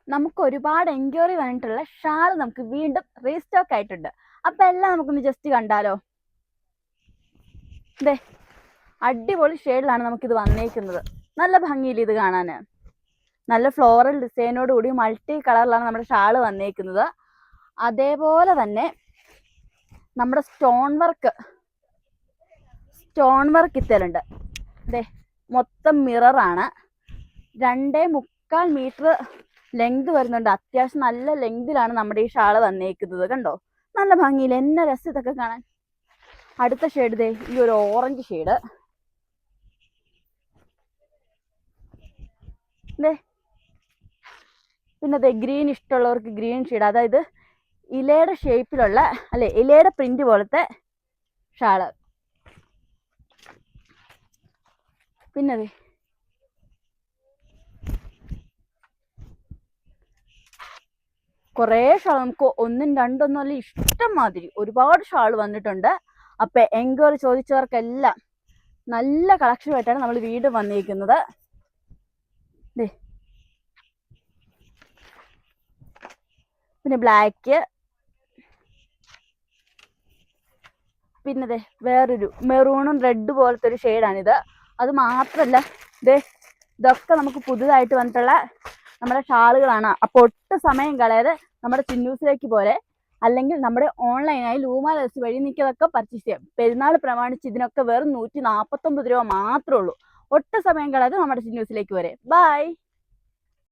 നമുക്ക് ഒരുപാട് എൻക്വയറി വന്നിട്ടുള്ള ഷാൾ നമുക്ക് വീണ്ടും റീസ്റ്റോക്ക് ആയിട്ടുണ്ട്. അപ്പൊ എല്ലാം നമുക്കൊന്ന് ജസ്റ്റ് കണ്ടാലോ. ദേ അടിപൊളി ഷെയ്ഡിലാണ് നമുക്കിത് വന്നേക്കുന്നത്. നല്ല ഭംഗിയില്ല ഇത് കാണാന്. നല്ല ഫ്ലോറൽ ഡിസൈനോട് കൂടി മൾട്ടി കളറിലാണ് നമ്മുടെ ഷാള് വന്നേക്കുന്നത്. അതേപോലെ തന്നെ നമ്മുടെ സ്റ്റോൺ വർക്ക് ഇത്തലുണ്ട്. ദേ മൊത്തം മിററാണ്. 2.25 മീറ്റർ ലെങ്ത് വരുന്നുണ്ട്. അത്യാവശ്യം നല്ല ലെങ്തിലാണ് നമ്മുടെ ഈ ഷാള് വന്നേക്കുന്നത്. കണ്ടോ, നല്ല ഭംഗിയില്ല. എന്നെ രസം ഇതൊക്കെ കാണാൻ. അടുത്ത ഷെയ്ഡ് ദേ ഈ ഒരു ഓറഞ്ച് ഷെയ്ഡ്. ദേ പിന്നെ ദേ ഗ്രീൻ ഇഷ്ടമുള്ളവർക്ക് ഗ്രീൻ ഷെയ്ഡ്, അതായത് ഇലയുടെ ഷേപ്പിലുള്ള അല്ലെ ഇലയുടെ പ്രിന്റ് പോലത്തെ ഷാള്. പിന്നെ ദേ കുറേ ഷാൾ, നമുക്ക് ഒന്നും രണ്ടൊന്നും അല്ല, ഇഷ്ടം മാതിരി ഒരുപാട് ഷാൾ വന്നിട്ടുണ്ട്. അപ്പൊ എൻക്വയറി ചോദിച്ചവർക്കെല്ലാം നല്ല കളക്ഷനുമായിട്ടാണ് നമ്മൾ വീണ്ടും വന്നിരിക്കുന്നത്. പിന്നെ ബ്ലാക്ക്, പിന്നെ വേറൊരു മെറൂണും റെഡ് പോലത്തെ ഒരു ഷെയ്ഡാണിത്. അത് മാത്രല്ല ഇതൊക്കെ നമുക്ക് പുതുതായിട്ട് വന്നിട്ടുള്ള നമ്മുടെ ഷാളുകളാണ്. അപ്പോൾ ഒട്ടും സമയം കളയാതെ നമ്മുടെ ചിന്നൂസിലേക്ക് പോലെ അല്ലെങ്കിൽ നമ്മുടെ ഓൺലൈനായി ലൂമാലസ് വഴി നിൽക്കുന്നതൊക്കെ പർച്ചേസ് ചെയ്യാം. പെരുന്നാൾ പ്രമാണിച്ച് ഇതിനൊക്കെ വെറും 149 രൂപ മാത്രമേ ഉള്ളൂ. ഒട്ടും സമയം കളയാതെ നമ്മുടെ ചിന്നൂസിലേക്ക് വരെ. ബൈ.